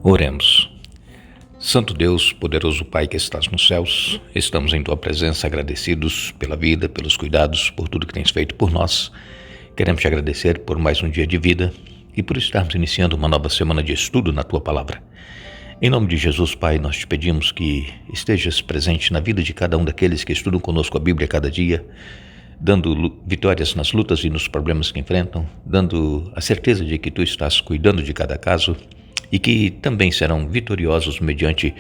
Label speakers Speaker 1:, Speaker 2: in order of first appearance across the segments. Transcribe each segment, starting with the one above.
Speaker 1: Oremos. Santo Deus, poderoso Pai que estás nos céus, estamos em Tua presença agradecidos pela vida, pelos cuidados, por tudo que tens feito por nós. Queremos te agradecer por mais um dia de vida e por estarmos iniciando uma nova semana de estudo na Tua Palavra. Em nome de Jesus, Pai, nós te pedimos que estejas presente na vida de cada um daqueles que estudam conosco a Bíblia cada dia, dando vitórias nas lutas e nos problemas que enfrentam, dando a certeza de que Tu estás cuidando de cada caso e que também serão vitoriosos mediante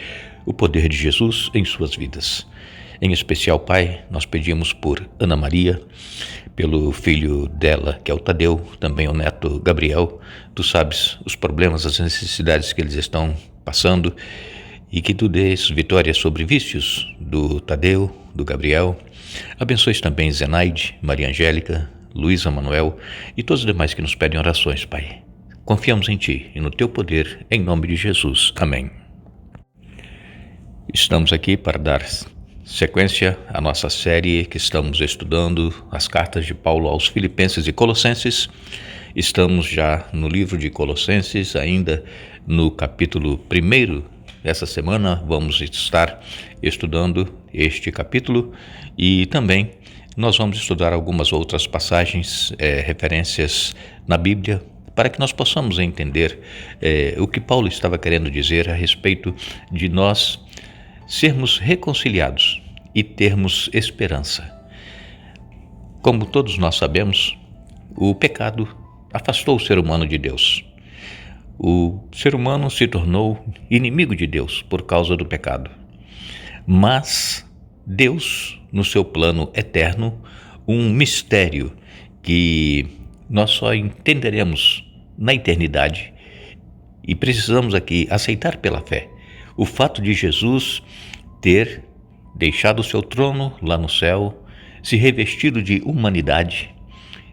Speaker 1: o poder de Jesus em suas vidas. Em especial, Pai, nós pedimos por Ana Maria, pelo filho dela, que é o Tadeu, também o neto Gabriel. Tu sabes os problemas, as necessidades que eles estão passando e que Tu dês vitórias sobre vícios do Tadeu, do Gabriel. Abençoes também Zenaide, Maria Angélica, Luísa Manuel e todos os demais que nos pedem orações, Pai. Confiamos em Ti e no Teu poder, em nome de Jesus. Amém. Estamos aqui para dar sequência à nossa série que estamos estudando, as cartas de Paulo aos Filipenses e Colossenses. Estamos já no livro de Colossenses, ainda no capítulo 1. Essa semana vamos estar estudando este capítulo e também nós vamos estudar algumas outras passagens, referências na Bíblia, para que nós possamos entender o que Paulo estava querendo dizer a respeito de nós sermos reconciliados e termos esperança. Como todos nós sabemos, o pecado afastou o ser humano de Deus. O ser humano se tornou inimigo de Deus por causa do pecado. Mas Deus, no seu plano eterno, um mistério que nós só entenderemos na eternidade e precisamos aqui aceitar pela fé o fato de Jesus ter deixado o seu trono lá no céu, se revestido de humanidade,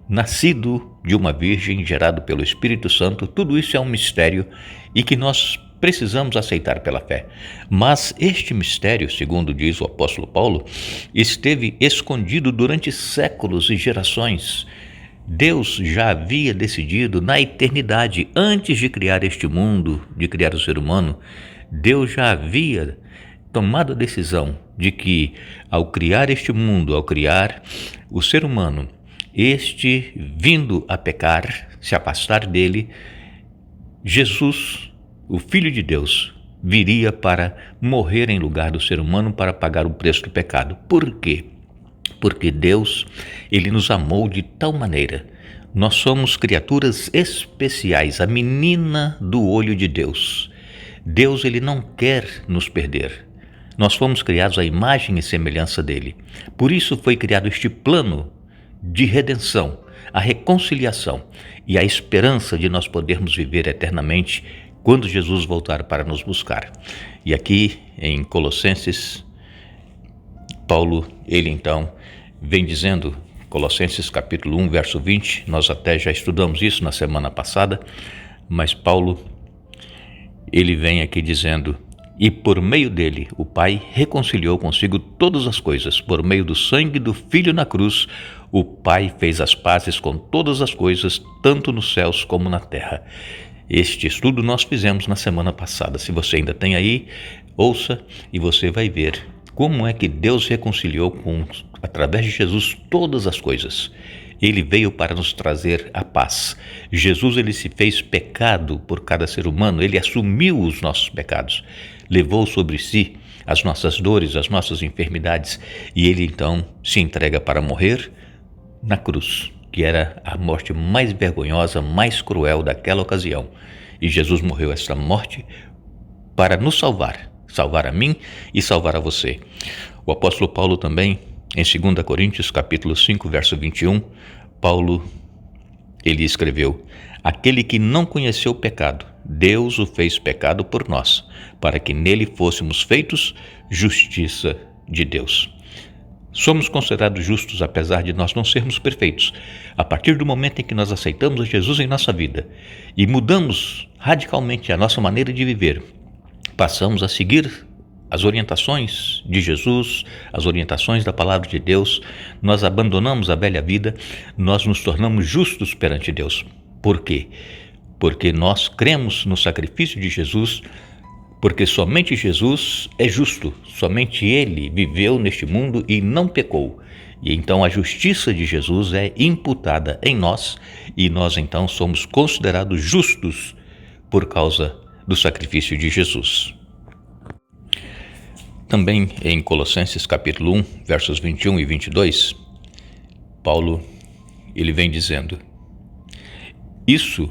Speaker 1: nascido de uma virgem, gerado pelo Espírito Santo. Tudo isso é um mistério e que nós precisamos aceitar pela fé. Mas este mistério, segundo diz o apóstolo Paulo, esteve escondido durante séculos e gerações. Deus já havia decidido na eternidade, antes de criar este mundo, de criar o ser humano, Deus já havia tomado a decisão de que, ao criar este mundo, ao criar o ser humano, este vindo a pecar, se afastar dele, Jesus, o Filho de Deus, viria para morrer em lugar do ser humano para pagar o preço do pecado. Por quê? Porque Deus, Ele nos amou de tal maneira. Nós somos criaturas especiais, a menina do olho de Deus. Deus, Ele não quer nos perder. Nós fomos criados à imagem e semelhança dEle. Por isso foi criado este plano de redenção, a reconciliação e a esperança de nós podermos viver eternamente quando Jesus voltar para nos buscar. E aqui em Colossenses, Paulo, ele então vem dizendo, Colossenses capítulo 1, verso 20, nós até já estudamos isso na semana passada, mas Paulo, ele vem aqui dizendo: e por meio dele o Pai reconciliou consigo todas as coisas, por meio do sangue do Filho na cruz, o Pai fez as pazes com todas as coisas, tanto nos céus como na terra. Este estudo nós fizemos na semana passada. Se você ainda tem aí, ouça e você vai ver como é que Deus reconciliou através de Jesus todas as coisas. Ele veio para nos trazer a paz. Jesus, ele se fez pecado por cada ser humano, ele assumiu os nossos pecados, levou sobre si as nossas dores, as nossas enfermidades, e ele então se entrega para morrer na cruz, que era a morte mais vergonhosa, mais cruel daquela ocasião. E Jesus morreu essa morte para nos salvar a mim e salvar a você. O apóstolo Paulo também, em 2 Coríntios capítulo 5, verso 21, Paulo, ele escreveu: aquele que não conheceu o pecado, Deus o fez pecado por nós, para que nele fôssemos feitos justiça de Deus. Somos considerados justos apesar de nós não sermos perfeitos. A partir do momento em que nós aceitamos a Jesus em nossa vida e mudamos radicalmente a nossa maneira de viver, passamos a seguir as orientações de Jesus, as orientações da palavra de Deus, nós abandonamos a velha vida, nós nos tornamos justos perante Deus. Por quê? porque nós cremos no sacrifício de Jesus, porque somente Jesus é justo, somente Ele viveu neste mundo e não pecou. E então a justiça de Jesus é imputada em nós e nós então somos considerados justos por causa do sacrifício de Jesus. Também em Colossenses capítulo 1, versos 21 e 22, Paulo ele vem dizendo: isso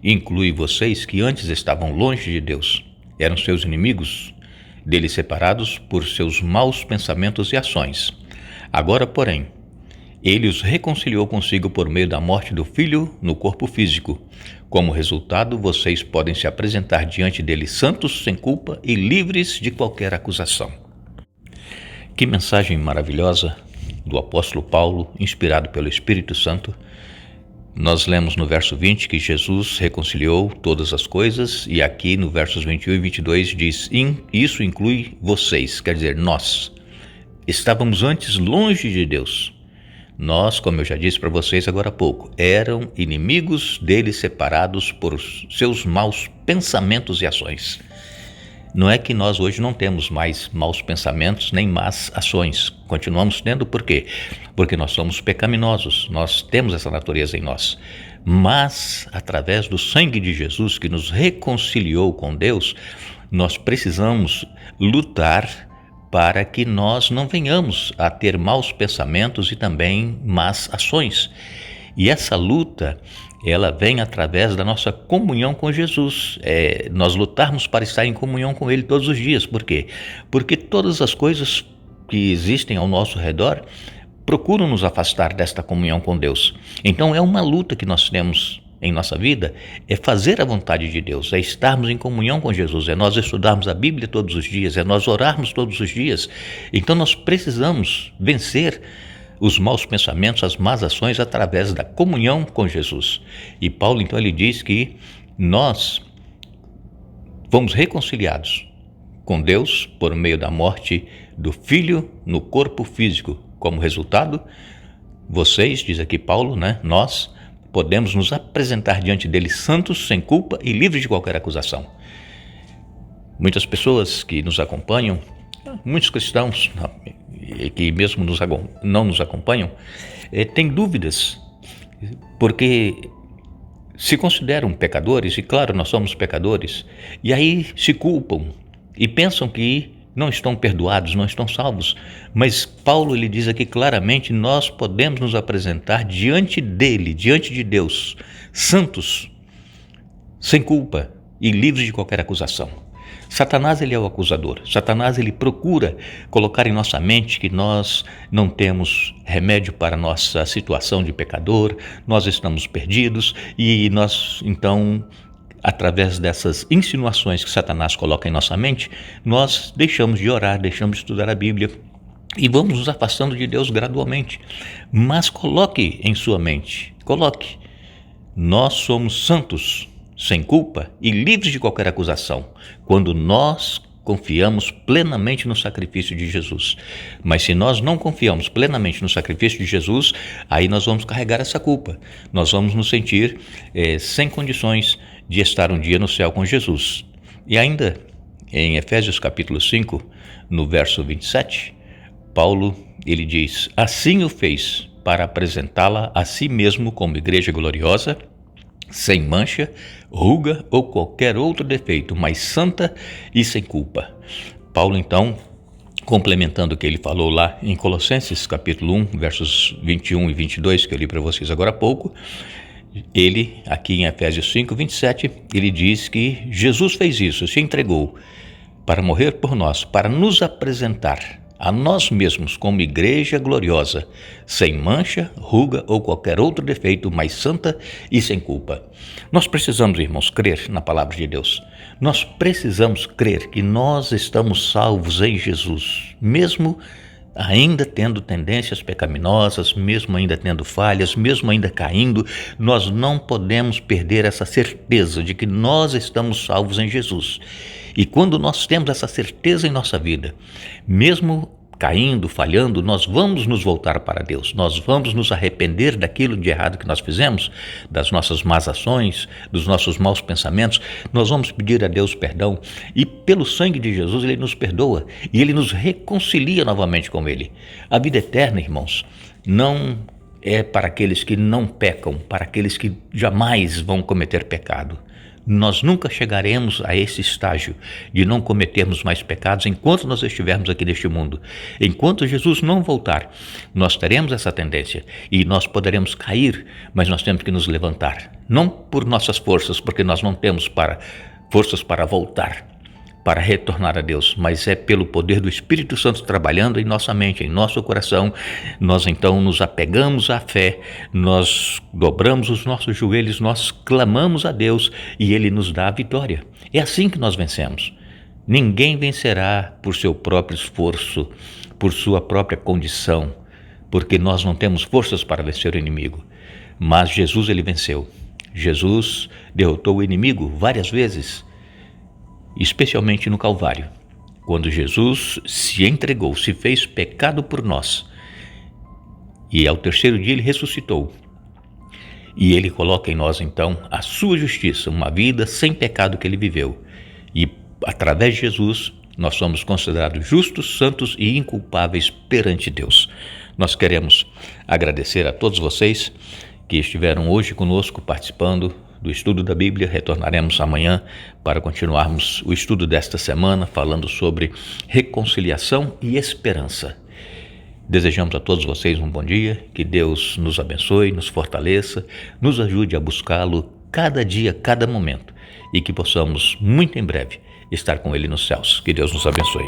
Speaker 1: inclui vocês que antes estavam longe de Deus, eram seus inimigos, dele separados por seus maus pensamentos e ações. Agora, porém, ele os reconciliou consigo por meio da morte do Filho no corpo físico. Como resultado, vocês podem se apresentar diante dele santos, sem culpa e livres de qualquer acusação. Que mensagem maravilhosa do apóstolo Paulo, inspirado pelo Espírito Santo. Nós lemos no verso 20 que Jesus reconciliou todas as coisas, e aqui no versos 21 e 22 diz: isso inclui vocês, quer dizer, nós. Estávamos antes longe de Deus. Nós, como eu já disse para vocês agora há pouco, eram inimigos dele, separados por seus maus pensamentos e ações. Não é que nós hoje não temos mais maus pensamentos nem más ações. Continuamos tendo, por quê? Porque nós somos pecaminosos, nós temos essa natureza em nós. Mas, através do sangue de Jesus que nos reconciliou com Deus, nós precisamos lutar para que nós não venhamos a ter maus pensamentos e também más ações. E essa luta, ela vem através da nossa comunhão com Jesus. Nós lutarmos para estar em comunhão com Ele todos os dias. Por quê? Porque todas as coisas que existem ao nosso redor procuram nos afastar desta comunhão com Deus. Então é uma luta que nós temos em nossa vida, é fazer a vontade de Deus, é estarmos em comunhão com Jesus, é nós estudarmos a Bíblia todos os dias, é nós orarmos todos os dias. Então nós precisamos vencer os maus pensamentos, as más ações através da comunhão com Jesus. E Paulo então ele diz que nós fomos reconciliados com Deus por meio da morte do Filho no corpo físico. Como resultado, vocês, diz aqui Paulo, nós podemos nos apresentar diante dele santos, sem culpa e livres de qualquer acusação. Muitas pessoas que nos acompanham, muitos cristãos que mesmo não nos acompanham, têm dúvidas, porque se consideram pecadores, e claro, nós somos pecadores, e aí se culpam e pensam que não estão perdoados, não estão salvos. Mas Paulo ele diz aqui claramente, nós podemos nos apresentar diante dele, diante de Deus, santos, sem culpa e livres de qualquer acusação. Satanás ele é o acusador. Satanás ele procura colocar em nossa mente que nós não temos remédio para a nossa situação de pecador, nós estamos perdidos e nós então, através dessas insinuações que Satanás coloca em nossa mente, nós deixamos de orar, deixamos de estudar a Bíblia e vamos nos afastando de Deus gradualmente. Mas coloque em sua mente, nós somos santos, sem culpa e livres de qualquer acusação, quando nós confiamos plenamente no sacrifício de Jesus. Mas se nós não confiamos plenamente no sacrifício de Jesus, aí nós vamos carregar essa culpa. Nós vamos nos sentir sem condições de estar um dia no céu com Jesus. E ainda em Efésios capítulo 5, no verso 27, Paulo ele diz: assim o fez para apresentá-la a si mesmo como igreja gloriosa, sem mancha, ruga ou qualquer outro defeito, mas santa e sem culpa. Paulo então, complementando o que ele falou lá em Colossenses capítulo 1, versos 21 e 22, que eu li para vocês agora há pouco, ele, aqui em Efésios 5, 27, ele diz que Jesus fez isso, se entregou para morrer por nós, para nos apresentar a nós mesmos como igreja gloriosa, sem mancha, ruga ou qualquer outro defeito, mas santa e sem culpa. Nós precisamos, irmãos, crer na palavra de Deus. Nós precisamos crer que nós estamos salvos em Jesus, mesmo ainda tendo tendências pecaminosas, mesmo ainda tendo falhas, mesmo ainda caindo, nós não podemos perder essa certeza de que nós estamos salvos em Jesus. E quando nós temos essa certeza em nossa vida, mesmo caindo, falhando, nós vamos nos voltar para Deus, nós vamos nos arrepender daquilo de errado que nós fizemos, das nossas más ações, dos nossos maus pensamentos, nós vamos pedir a Deus perdão e pelo sangue de Jesus Ele nos perdoa e Ele nos reconcilia novamente com Ele. A vida eterna, irmãos, não é para aqueles que não pecam, para aqueles que jamais vão cometer pecado. Nós nunca chegaremos a esse estágio de não cometermos mais pecados enquanto nós estivermos aqui neste mundo. Enquanto Jesus não voltar, nós teremos essa tendência e nós poderemos cair, mas nós temos que nos levantar. Não por nossas forças, porque nós não temos forças para voltar, para retornar a Deus, mas é pelo poder do Espírito Santo trabalhando em nossa mente, em nosso coração. Nós então nos apegamos à fé, nós dobramos os nossos joelhos, nós clamamos a Deus e Ele nos dá a vitória. É assim que nós vencemos. Ninguém vencerá por seu próprio esforço, por sua própria condição, porque nós não temos forças para vencer o inimigo. Mas Jesus, Ele venceu. Jesus derrotou o inimigo várias vezes, especialmente no Calvário, quando Jesus se entregou, se fez pecado por nós, e ao terceiro dia Ele ressuscitou, e Ele coloca em nós então a sua justiça, uma vida sem pecado que Ele viveu, e através de Jesus nós somos considerados justos, santos e inculpáveis perante Deus. Nós queremos agradecer a todos vocês que estiveram hoje conosco participando do estudo da Bíblia. Retornaremos amanhã para continuarmos o estudo desta semana, falando sobre reconciliação e esperança. Desejamos a todos vocês um bom dia, que Deus nos abençoe, nos fortaleça, nos ajude a buscá-lo cada dia, cada momento, e que possamos, muito em breve, estar com Ele nos céus. Que Deus nos abençoe.